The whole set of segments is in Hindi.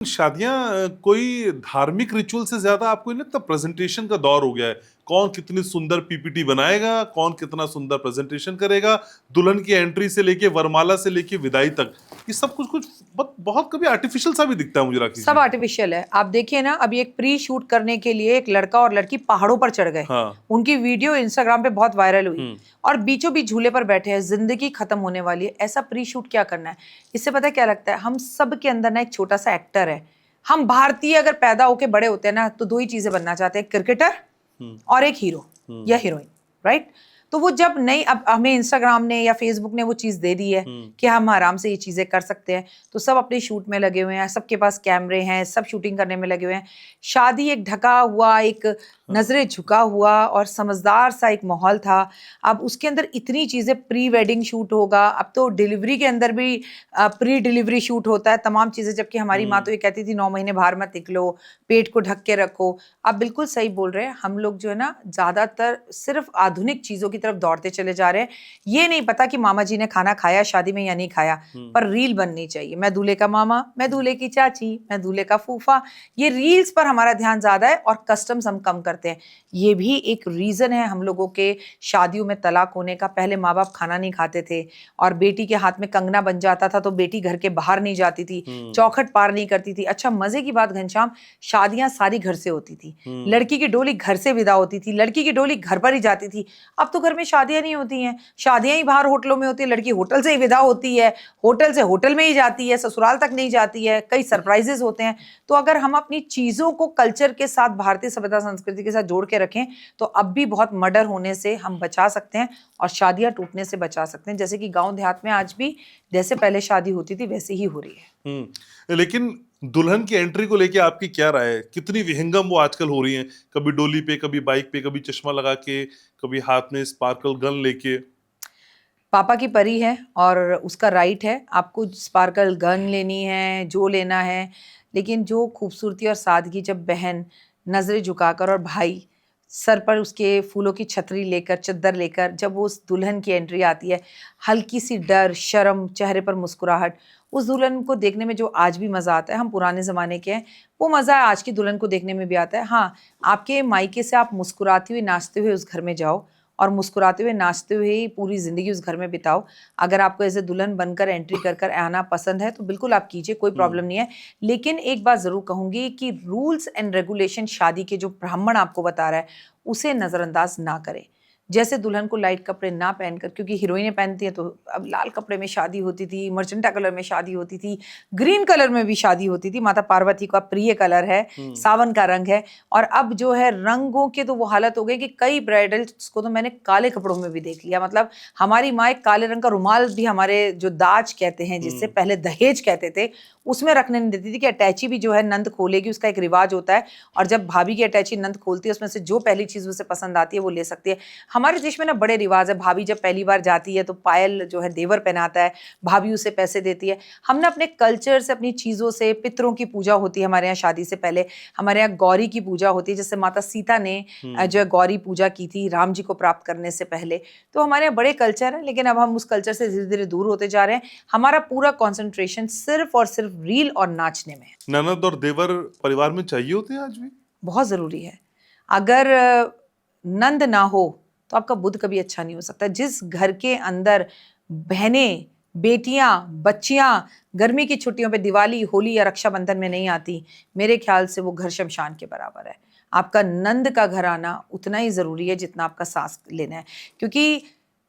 शादियां कोई धार्मिक रिचुअल से ज्यादा आपको नहीं लगता प्रेजेंटेशन का दौर हो गया है। कौन कितनी सुंदर पीपीटी बनाएगा, कौन कितना सुंदर प्रेजेंटेशन करेगा, दुल्हन की एंट्री से लेके वरमाला से लेके विदाई तक, ये सब कुछ कुछ बहुत कभी आर्टिफिशियल सा भी दिखता है मुझे राखी सब जी। आर्टिफिशियल है। आप देखिए ना, अभी एक प्री शूट करने के लिए एक लड़का और लड़की पहाड़ों पर चढ़ गए। हाँ। उनकी वीडियो इंस्टाग्राम पे बहुत वायरल हुई हम्म। और बीचों बीच झूले पर बैठे हैं। जिंदगी खत्म होने वाली है, ऐसा प्री शूट क्या करना है? इससे पता है क्या लगता है, हम सब के अंदर ना एक छोटा सा एक्टर है। हम भारतीय अगर पैदा होके बड़े होते हैं ना, तो दो ही चीजें बनना चाहते हैं, क्रिकेटर और एक हीरो या हीरोइन, राइट? तो वो जब नहीं, अब हमें इंस्टाग्राम ने या फेसबुक ने वो चीज दे दी है कि हम आराम से ये चीजें कर सकते हैं, तो सब अपने शूट में लगे हुए हैं, सबके पास कैमरे हैं, सब शूटिंग करने में लगे हुए हैं। शादी एक ढका हुआ, एक नजरें झुका हुआ और समझदार सा एक माहौल था। अब उसके अंदर इतनी चीजें, प्री वेडिंग शूट होगा, अब तो डिलीवरी के अंदर भी प्री डिलीवरी शूट होता है, तमाम चीजें। जबकि हमारी माँ तो ये कहती थी 9 महीने बाहर मत निकलो, पेट को ढक के रखो। आप बिल्कुल सही बोल रहे हैं, हम लोग जो है ना ज्यादातर सिर्फ आधुनिक चीजों की तरफ दौड़ते चले जा रहे हैं। ये नहीं पता कि मामा जी ने खाना खाया शादी में या नहीं खाया, पर रील बननी चाहिए। मैं दूल्हे का मामा, मैं दूल्हे की चाची, मैं दूल्हे का फूफा। ये रील्स पर हमारा ध्यान ज्यादा है और कस्टम्स हम कम करते हैं। ये भी एक रीजन है हम लोगों के शादियों में तलाक होने का। पहले माँ बाप खाना नहीं खाते थे और बेटी के हाथ में कंगना बन जाता था तो बेटी घर के बाहर नहीं जाती थी, चौखट पार नहीं करती थी। अच्छा, मजे की बात घनश्याम, शादियां सारी घर से होती थी। लड़की की डोली घर से विदा होती थी, लड़की की डोली घर पर ही जाती थी। अब तो घर में शादियां नहीं होती हैं, शादियां ही बाहर होटलों में होती है। लड़की होटल से ही विदा होती है, होटल से होटल में ही जाती है, ससुराल तक नहीं जाती है। कई सरप्राइजेस होते हैं। तो अगर हम अपनी चीजों को कल्चर के साथ, भारतीय सभ्यता संस्कृति के साथ जोड़ के रखें, तो अब भी बहुत मर्डर होने से हम बचा सकते हैं और शादियां टूटने से बचा सकते हैं। जैसे कि गांव देहात में आज भी जैसे पहले शादी होती थी वैसे ही हो रही है। लेकिन दुल्हन की एंट्री को लेके आपकी क्या राय है? कितनी विहंगम वो आजकल हो रही हैं, कभी डोली पे, कभी बाइक पे, कभी चश्मा लगा के, कभी हाथ में स्पार्कल गन लेके। पापा की परी है और उसका राइट है, आपको स्पार्कल गन लेनी है, जो लेना है। लेकिन जो खूबसूरती और सादगी, जब बहन नजरें झुकाकर और भाई सर पर उसके फूलों की छतरी लेकर, चद्दर लेकर, जब वो उस दुल्हन की एंट्री आती है, हल्की सी डर, शर्म, चेहरे पर मुस्कुराहट, उस दुल्हन को देखने में जो आज भी मज़ा आता है, हम पुराने ज़माने के हैं, वो मज़ा आज की दुल्हन को देखने में भी आता है। हाँ, आपके मायके से आप मुस्कुराती हुई, नाचते हुए उस घर में जाओ और मुस्कुराते हुए, नाचते हुए ही पूरी ज़िंदगी उस घर में बिताओ। अगर आपको ऐसे दुल्हन बनकर एंट्री कर कर आना पसंद है तो बिल्कुल आप कीजिए, कोई प्रॉब्लम नहीं है। लेकिन एक बात ज़रूर कहूँगी कि रूल्स एंड रेगुलेशन शादी के जो ब्राह्मण आपको बता रहा है, उसे नज़रअंदाज ना करें। जैसे दुल्हन को लाइट कपड़े ना पहनकर, क्योंकि हीरोइनें पहनती हैं, तो अब लाल कपड़े में शादी होती थी, मर्चेंटा कलर में शादी होती थी, ग्रीन कलर में भी शादी होती थी। माता पार्वती का प्रिय कलर है, सावन का रंग है। और अब जो है रंगों के तो वो हालत हो गई कि कई ब्राइडल्स को तो मैंने काले कपड़ों में भी देख लिया। मतलब हमारी माँ एक काले रंग का रुमाल भी, हमारे जो दाज कहते हैं, जिससे पहले दहेज कहते थे, उसमें रखने नहीं देती थी कि अटैची भी जो है नंद खोलेगी, उसका एक रिवाज होता है। और जब भाभी की अटैची नंद खोलती है, उसमें से जो पहली चीज उसे पसंद आती है वो ले सकती है। हमारे देश में ना बड़े रिवाज है, भाभी जब पहली बार जाती है तो पायल जो है देवर पहनाता है, भाभी उसे पैसे देती है। हमने अपने कल्चर से, अपनी चीजों से, पितरों की पूजा होती है हमारे यहाँ शादी से पहले। हमारे यहाँ गौरी की पूजा होती है, जैसे माता सीता ने जो है गौरी पूजा की थी राम जी को प्राप्त करने से पहले। तो हमारे यहाँ बड़े कल्चर है, लेकिन अब हम उस कल्चर से धीरे धीरे दूर होते जा रहे हैं। हमारा पूरा कॉन्सेंट्रेशन सिर्फ और सिर्फ रील और नाचने में है। ननद और देवर परिवार में चाहिए होते हैं आज भी? बहुत जरूरी है। अगर नंद ना हो तो आपका बुद्ध कभी अच्छा नहीं हो सकता। जिस घर के अंदर बहनें, बेटियां, बच्चियां गर्मी की छुट्टियों पे दिवाली, होली या रक्षाबंधन में नहीं आती, मेरे ख्याल से वो घर शमशान के बराबर है। आपका नंद का घर आना उतना ही जरूरी है जितना आपका सास लेना है। क्योंकि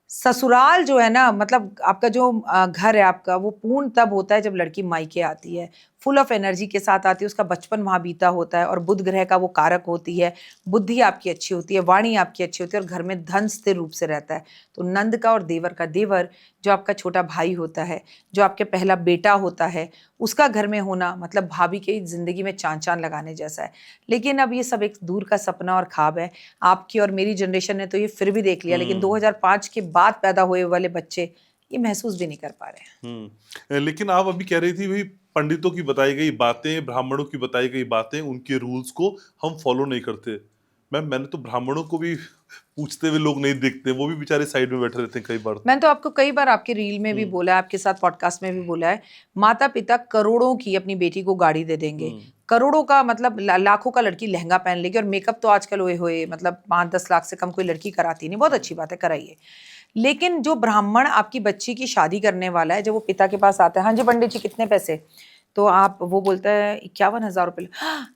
ससुराल जो है ना, मतलब आपका जो घर है आपका, वो पूर्ण तब होता है जब लड़की मायके आती है, फुल ऑफ एनर्जी के साथ आती है, उसका बचपन वहाँ बीता होता है। और बुध ग्रह का वो कारक होती है, बुद्धि आपकी अच्छी होती है, वाणी आपकी अच्छी होती है और घर में धन स्थिर रूप से रहता है। तो नंद का और देवर का, देवर जो आपका छोटा भाई होता है, जो आपके पहला बेटा होता है, उसका घर में होना मतलब भाभी की जिंदगी में चांद चांद लगाने जैसा है। लेकिन अब ये सब एक दूर का सपना और ख्वाब है। आपकी और मेरी जनरेशन ने तो ये फिर भी देख लिया, लेकिन 2005 के बाद पैदा हुए वाले बच्चे ये महसूस भी नहीं कर पा रहे हैं। लेकिन आप अभी कह रही थी भाई, पंडितों की बताई गई बातें, ब्राह्मणों की बताई गई बातें, उनके रूल्स को हम फॉलो नहीं करते। मैम मैंने तो ब्राह्मणों को भी पूछते हुए लोग नहीं देखते, वो भी बेचारे साइड में बैठे रहते हैं कई बार। मैंने तो आपको कई बार आपके रील में भी बोला है, आपके साथ पॉडकास्ट में भी बोला है, माता पिता करोड़ों की अपनी बेटी को गाड़ी दे देंगे, करोड़ों का मतलब लाखों का लड़की लहंगा पहन लेगी, और मेकअप तो आजकल हुए हुए मतलब 5-10 लाख से कम कोई लड़की कराती नहीं, बहुत अच्छी बात है, कराइए। लेकिन जो ब्राह्मण आपकी बच्ची की शादी करने वाला है, जब वो पिता के पास आता है, हाँ जी पंडित जी कितने पैसे, तो आप वो बोलता है 51,000 रुपये।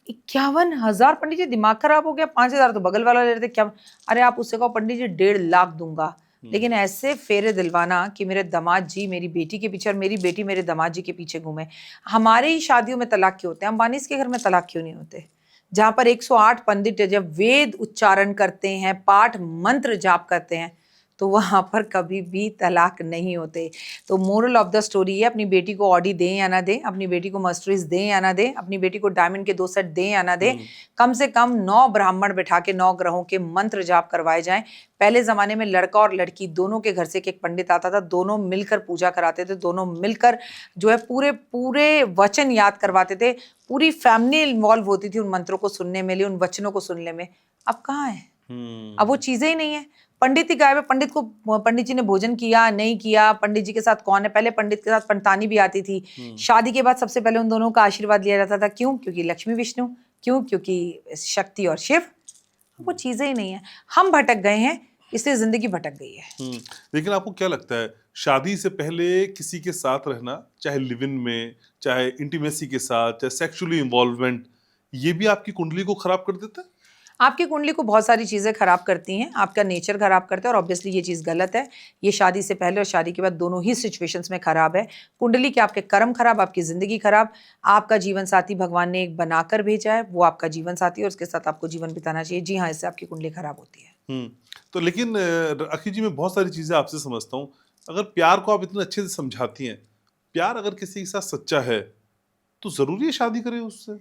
51,000? पंडित जी दिमाग खराब हो गया, 5,000 तो बगल वाला ले रहे थे, क्या? अरे आप उससे कहो पंडित जी 1.5 लाख दूंगा। लेकिन ऐसे फेरे दिलवाना कि मेरे दामाद जी मेरी बेटी के पीछे और मेरी बेटी मेरे दामाद जी के पीछे घूमे। हमारे ही शादियों में तलाक क्यों होते हैं? अंबानीज के घर में तलाक क्यों नहीं होते? जहां पर 108 पंडित जब वेद उच्चारण करते हैं, पाठ मंत्र जाप करते हैं, तो वहां पर कभी भी तलाक नहीं होते। तो मोरल ऑफ द स्टोरी है, अपनी बेटी को ऑडी दें या ना दें, अपनी बेटी को मर्सिडीज दें या ना दें, अपनी बेटी को डायमंड के 2 सेट दें या ना दें, कम से कम 9 ब्राह्मण बैठा के 9 ग्रहों के मंत्र जाप करवाए जाएं। पहले जमाने में लड़का और लड़की दोनों के घर से एक पंडित आता था, दोनों मिलकर पूजा कराते थे, दोनों मिलकर जो है पूरे पूरे वचन याद करवाते थे, पूरी फैमिली इन्वॉल्व होती थी उन मंत्रों को सुनने में, उन वचनों को सुनने में। अब कहाँ है? अब वो चीजें ही नहीं है। पंडित ही गायब है। पंडित को, पंडित जी ने भोजन किया नहीं किया, पंडित जी के साथ कौन है? पहले पंडित के साथ पंडितानी भी आती थी। शादी के बाद सबसे पहले उन दोनों का आशीर्वाद लिया जाता था। क्यों? क्योंकि लक्ष्मी विष्णु। क्यों? क्योंकि शक्ति और शिव। वो चीजें ही नहीं है। हम भटक गए हैं, इसलिए जिंदगी भटक गई है। लेकिन आपको क्या लगता है, शादी से पहले किसी के साथ रहना, चाहे लिव इन में, चाहे इंटीमेसी के साथ, चाहे सेक्सुअली इन्वॉल्वमेंट, ये भी आपकी कुंडली को खराब कर देता है? आपकी कुंडली को बहुत सारी चीज़ें खराब करती हैं, आपका नेचर खराब करता है, और ऑब्वियसली ये चीज़ गलत है। ये शादी से पहले और शादी के बाद दोनों ही सिचुएशंस में खराब है। कुंडली के आपके कर्म खराब, आपकी ज़िंदगी खराब। आपका जीवन साथी भगवान ने एक बनाकर भेजा है, वो आपका जीवन साथी है और उसके साथ आपको जीवन बिताना चाहिए। जी हाँ, इससे आपकी कुंडली खराब होती है। तो लेकिन राखी जी, मैं बहुत सारी चीज़ें आपसे समझता हूँ। अगर प्यार को आप इतने अच्छे से समझाती हैं, प्यार अगर किसी के साथ सच्चा है, तो ज़रूरी है शादी करें उससे?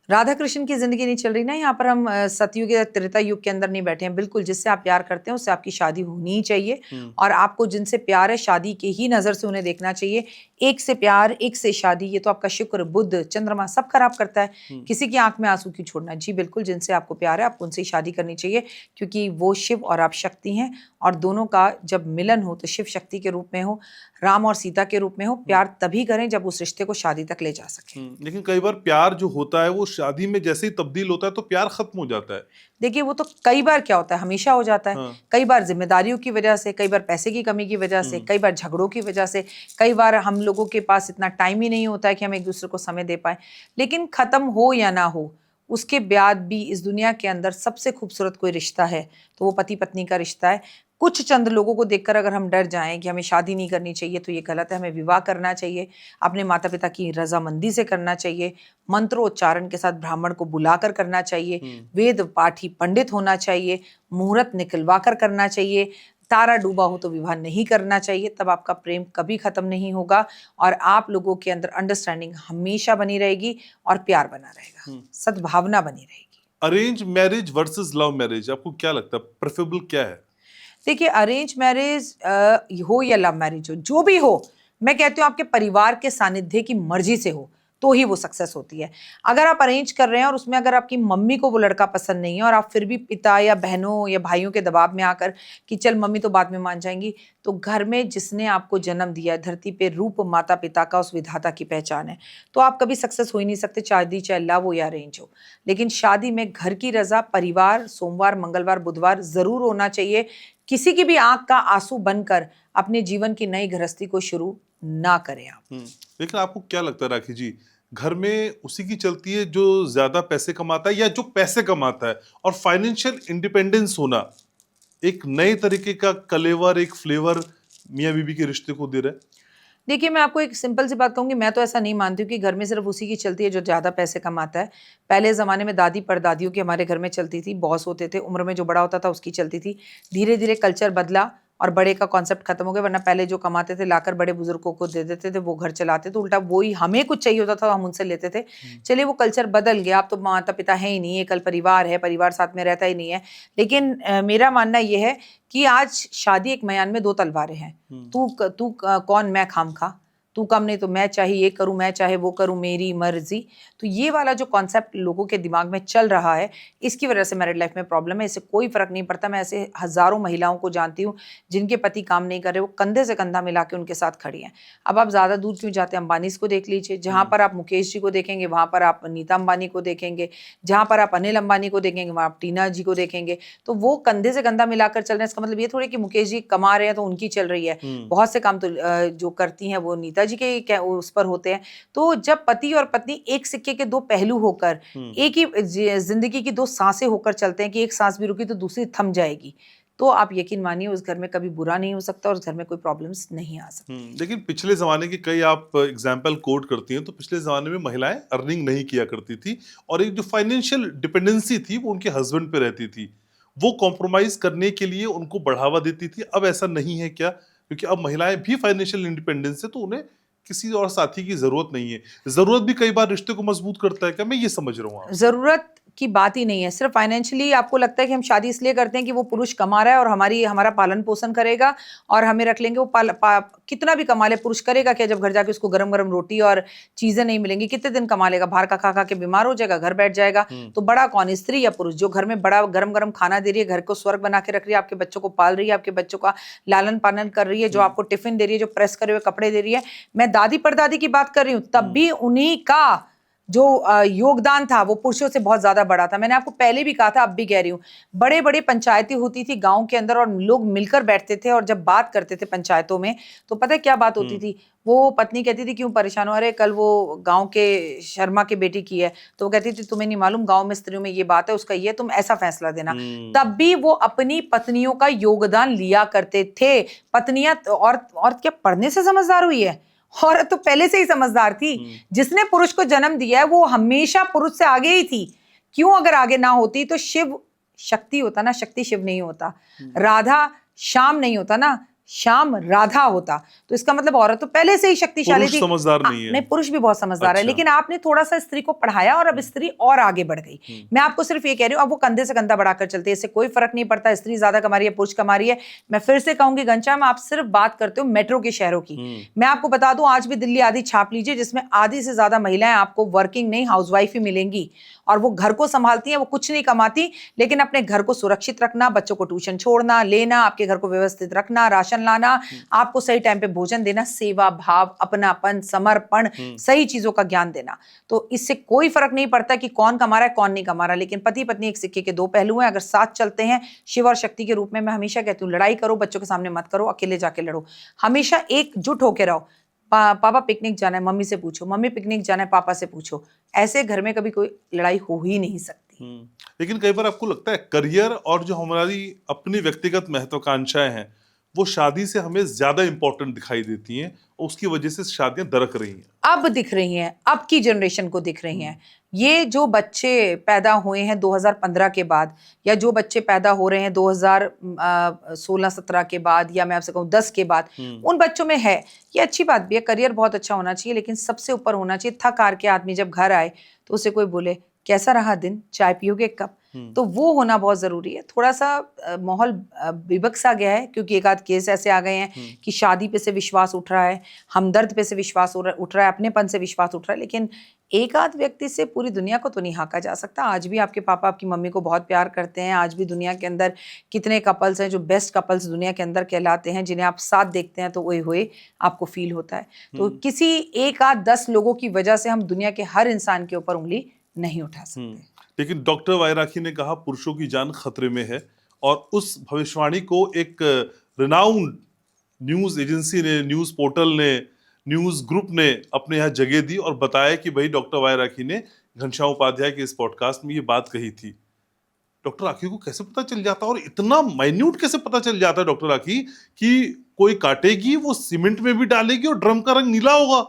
राधा कृष्ण की जिंदगी नहीं चल रही ना यहाँ पर। हम सतयुग या त्रेता युग के अंदर नहीं बैठे हैं। बिल्कुल, जिससे आप प्यार करते हैं उससे आपकी शादी होनी ही चाहिए, और आपको जिनसे प्यार है शादी के ही नजर से उन्हें देखना चाहिए। एक से प्यार, एक से शादी, ये तो आपका शुक्र, बुध, चंद्रमा सब खराब करता है। किसी की आंख में आंसू क्यों छोड़ना? जी बिल्कुल, जिनसे आपको प्यार है आपको उनसे ही शादी करनी चाहिए, क्योंकि वो शिव और आप शक्ति हैं, और दोनों का जब मिलन हो तो शिव शक्ति के रूप में हो, राम और सीता के रूप में हो। प्यार तभी करें जब उस रिश्ते को शादी तक ले जा सके। लेकिन कई बार प्यार जो होता है वो शादी में जैसे ही तब्दील होता है तो प्यार खत्म हो जाता है। देखिए, वो तो कई बार क्या होता है, हमेशा हो जाता है। हाँ। कई बार जिम्मेदारियों की वजह से, कई बार पैसे की कमी की वजह से, कई बार झगड़ों की वजह से, कई बार हम लोगों के पास इतना टाइम ही नहीं होता है कि हम एक दूसरे को समय दे पाए। लेकिन खत्म हो या ना हो, उसके बाद भी इस दुनिया के अंदर सबसे खूबसूरत कोई रिश्ता है तो वो पति पत्नी का रिश्ता है। कुछ चंद लोगों को देखकर अगर हम डर जाएं कि हमें शादी नहीं करनी चाहिए, तो ये गलत है। हमें विवाह करना चाहिए, अपने माता पिता की रजामंदी से करना चाहिए, मंत्रोच्चारण के साथ ब्राह्मण को बुलाकर करना चाहिए, वेद पाठी पंडित होना चाहिए, मुहूर्त निकलवा कर करना चाहिए। तारा डूबा हो तो विवाह नहीं करना चाहिए, तब आपका प्रेम कभी खत्म नहीं होगा और आप लोगों के अंदर अंडरस्टैंडिंग हमेशा बनी रहेगी और प्यार बना रहेगा, सद्भावना बनी रहेगी। Arrange marriage versus love marriage, आपको क्या लगता है प्रेफरेबल क्या है? देखिए, अरेंज मैरिज हो या लव मैरिज हो, जो भी हो, मैं कहती हूँ आपके परिवार के सानिध्य की मर्जी से हो तो ही वो सक्सेस होती है। अगर आप अरेंज कर रहे हैं और उसमें अगर आपकी मम्मी को वो लड़का पसंद नहीं है और आप फिर भी पिता या बहनों या भाइयों के दबाव में आकर कि चल मम्मी तो बाद में मान जाएंगी, तो घर में जिसने आपको जन्म दिया है, धरती पे रूप माता पिता का, उस विधाता की पहचान है, तो आप कभी सक्सेस हो ही नहीं सकते, शादी चाहे लव हो या अरेंज हो। लेकिन शादी में घर की रजा, परिवार, सोमवार मंगलवार बुधवार जरूर होना चाहिए। किसी की भी आंख का आंसू बनकर अपने जीवन की नई गृहस्थी को शुरू ना करें आप। लेकिन आपको क्या लगता है राखी जी, घर में उसी की चलती है जो ज्यादा पैसे कमाता है या जो पैसे कमाता है? और फाइनेंशियल इंडिपेंडेंस होना एक नए तरीके का कलेवर, एक फ्लेवर मियां बीबी के रिश्ते को दे रहा है? देखिए, मैं आपको एक सिंपल सी बात कहूंगी, मैं तो ऐसा नहीं मानती हूँ कि घर में सिर्फ उसी की चलती है जो ज्यादा पैसे कमाता है। पहले जमाने में दादी परदादियों की हमारे घर में चलती थी, बॉस होते थे, उम्र में जो बड़ा होता था उसकी चलती थी। धीरे धीरे कल्चर बदला और बड़े का कॉन्सेप्ट खत्म हो गया, वरना पहले जो कमाते थे लाकर बड़े बुजुर्गों को दे देते थे, वो घर चलाते थे। उल्टा वही हमें कुछ चाहिए होता था हम उनसे लेते थे। चलिए, वो कल्चर बदल गया, अब तो माता पिता है ही नहीं, एकल परिवार है, परिवार साथ में रहता ही नहीं है। लेकिन मेरा मानना यह है कि आज शादी एक मयान में 2 तलवारें हैं। तू कौन, मैं खामखा। तू कम नहीं तो मैं चाहे ये करूं, मैं चाहे वो करूं, मेरी मर्जी। तो ये वाला जो कॉन्सेप्ट लोगों के दिमाग में चल रहा है, इसकी वजह से मैरिड लाइफ में प्रॉब्लम है। इससे कोई फर्क नहीं पड़ता। मैं ऐसे हजारों महिलाओं को जानती हूँ जिनके पति काम नहीं कर रहे, वो कंधे से कंधा मिला के उनके साथ खड़ी हैं। अब आप ज्यादा दूर क्यों जाते हैं, अंबानी को देख लीजिए। जहां पर आप मुकेश जी को देखेंगे वहां पर आप नीता अंबानी को देखेंगे, जहां पर आप अनिल अंबानी को देखेंगे वहां आप टीना जी को देखेंगे। तो वो कंधे से कंधा मिलाकर चल रहे हैं। इसका मतलब ये थोड़ी कि मुकेश जी कमा रहे हैं तो उनकी चल रही है। बहुत से काम तो जो करती हैं वो नीता जी के उस पर होते हैं। तो जब पति और पत्नी एक सिक्के के दो पहलू होकर, एक ही जिंदगी की दो सांसें होकर चलते हैं कि एक सांस भी रुकी तो दूसरी थम जाएगी, तो आप यकीन मानिए उस घर में कभी बुरा नहीं हो सकता और उस घर में कोई प्रॉब्लम्स नहीं आ सकती। लेकिन पिछले जमाने की कई आप एग्जाम्पल कोट करती हैं, तो पिछले जमाने में महिलाएं अर्निंग नहीं किया करती थी और एक जो फाइनेंशियल डिपेंडेंसी थी वो उनके हस्बैंड पे रहती थी, वो कॉम्प्रोमाइज करने के लिए उनको बढ़ावा देती थी। अब ऐसा नहीं है क्या? क्योंकि अब महिलाएं भी फाइनेंशियल इंडिपेंडेंस है तो उन्हें किसी और साथी की जरूरत नहीं है। जरूरत भी कई बार रिश्ते को मजबूत करता है क्या? मैं ये समझ रहा हूँ आप। जरूरत की बात ही नहीं है। सिर्फ फाइनेंशियली आपको लगता है कि हम शादी इसलिए करते हैं कि वो पुरुष कमा रहा है और हमारा पालन पोषण करेगा और हमें रख लेंगे। वो कितना भी कमा ले, पुरुष करेगा क्या जब घर जाके उसको गरम गरम रोटी और चीजें नहीं मिलेंगी? कितने दिन कमा लेगा? बाहर का खा खा के बीमार हो जाएगा, घर बैठ जाएगा। तो बड़ा कौन, स्त्री या पुरुष? जो घर में बड़ा गरम गरम खाना दे रही है, घर को स्वर्ग बना के रख रही है, आपके बच्चों को पाल रही है, आपके बच्चों का लालन पालन कर रही है, जो आपको टिफिन दे रही है, जो प्रेस करे हुए कपड़े दे रही है। मैं दादी परदादी की बात कर रही हूँ, तब भी उन्हीं का जो योगदान था वो पुरुषों से बहुत ज्यादा बड़ा था। मैंने आपको पहले भी कहा था, अब भी कह रही हूँ, बड़े बड़े पंचायतें होती थी गांव के अंदर और लोग मिलकर बैठते थे और जब बात करते थे पंचायतों में, तो पता है क्या बात होती थी? वो पत्नी कहती थी क्यों परेशान हो? अरे कल वो गांव के शर्मा के बेटी की है, तो वो कहती थी तुम्हें नहीं मालूम गांव में स्त्रियों में ये बात है, उसका ये, तुम ऐसा फैसला देना। तब भी वो अपनी पत्नियों का योगदान लिया करते थे। पत्नियां और क्या पढ़ने से समझदार हुई है? औरत तो पहले से ही समझदार थी। जिसने पुरुष को जन्म दिया है वो हमेशा पुरुष से आगे ही थी। क्यों? अगर आगे ना होती तो शिव शक्ति होता ना, शक्ति शिव नहीं होता। राधा श्याम नहीं होता ना, श्याम राधा होता। तो इसका मतलब औरत तो पहले से ही शक्तिशाली थी। समझदार नहीं है। नहीं, पुरुष भी बहुत समझदार है, लेकिन आपने थोड़ा सा स्त्री को पढ़ाया और अब स्त्री और आगे बढ़ गई। मैं आपको सिर्फ ये कह रही हूँ, अब वो कंधे से कंधा बढ़ाकर चलते हैं। इससे कोई फर्क नहीं पड़ता स्त्री ज्यादा कमा रही है, पुरुष कमा रही है। मैं फिर से कहूंगी घनश्याम, आप सिर्फ बात करते हो मेट्रो के शहरों की। मैं आपको बता दूं, आज भी दिल्ली आधी छाप लीजिए, जिसमें आधी से ज्यादा महिलाएं आपको वर्किंग नहीं, हाउसवाइफ ही मिलेंगी और वो घर को संभालती हैं। वो कुछ नहीं कमाती, लेकिन अपने घर को सुरक्षित रखना, बच्चों को ट्यूशन छोड़ना, लेना, आपके घर को व्यवस्थित रखना, राशन लाना, आपको सही टाइम पे भोजन देना, सेवा भाव, अपनापन, समर्पण, सही चीजों का ज्ञान देना। तो इससे कोई फर्क नहीं पड़ता कि कौन कमा रहा है कौन नहीं कमा रहा। लेकिन पति पत्नी एक सिक्के के दो पहलू हैं। अगर साथ चलते हैं शिव और शक्ति के रूप में, मैं हमेशा कहती हूँ लड़ाई करो बच्चों के सामने मत करो, अकेले जाके लड़ो। हमेशा एकजुट होके रहो। पापा पिकनिक जाना है, मम्मी से पूछो, मम्मी पिकनिक जाना है, पापा से पूछो। ऐसे घर में कभी कोई लड़ाई हो ही नहीं सकती। लेकिन कई बार आपको लगता है करियर और जो हमारी अपनी व्यक्तिगत महत्वाकांक्षाएं हैं वो शादी से हमें ज्यादा इंपॉर्टेंट दिखाई देती हैं और उसकी वजह से शादियां दरक रही हैं? अब दिख रही हैं, अब की जनरेशन को दिख रही हैं। ये जो बच्चे पैदा हुए हैं 2015 के बाद, या जो बच्चे पैदा हो रहे हैं 2016-17 के बाद, या मैं आपसे कहूँ 10 के बाद, उन बच्चों में है। ये अच्छी बात भी है, करियर बहुत अच्छा होना चाहिए, लेकिन सबसे ऊपर होना चाहिए थक हार के आदमी जब घर आए तो उसे कोई बोले कैसा रहा दिन, चाय पियोगे एक कप? तो वो होना बहुत जरूरी है। थोड़ा सा माहौल विभक्त सा गया है, क्योंकि एक आध केस ऐसे आ गए हैं कि शादी पे से विश्वास उठ रहा है, हमदर्द पे से विश्वास उठ रहा है, अपनेपन से विश्वास उठ रहा है। लेकिन एक आध व्यक्ति से पूरी दुनिया को तो नहीं हाँका जा सकता। आज भी आपके पापा आपकी मम्मी को बहुत प्यार करते हैं। आज भी दुनिया के अंदर कितने कपल्स हैं जो बेस्ट कपल्स दुनिया के अंदर कहलाते हैं, जिन्हें आप साथ देखते हैं तो ओए होए आपको फील होता है। तो किसी एक आध 10 लोगों की वजह से हम दुनिया के हर इंसान के ऊपर उंगली नहीं उठा सकते। लेकिन डॉक्टर वायराकी ने कहा पुरुषों की जान खतरे में है, और उस भविष्यवाणी को एक रिनाउंड न्यूज एजेंसी ने, न्यूज पोर्टल ने, न्यूज ग्रुप ने अपने यहाँ जगह दी और बताया कि भाई डॉक्टर वायराकी ने घनश्याम उपाध्याय के इस पॉडकास्ट में ये बात कही थी। डॉक्टर राखी को कैसे पता चल जाता, और इतना माइन्यूट कैसे पता चल जाता है डॉक्टर राखी कि कोई काटेगी वो सीमेंट में भी डालेगी और ड्रम का रंग नीला होगा?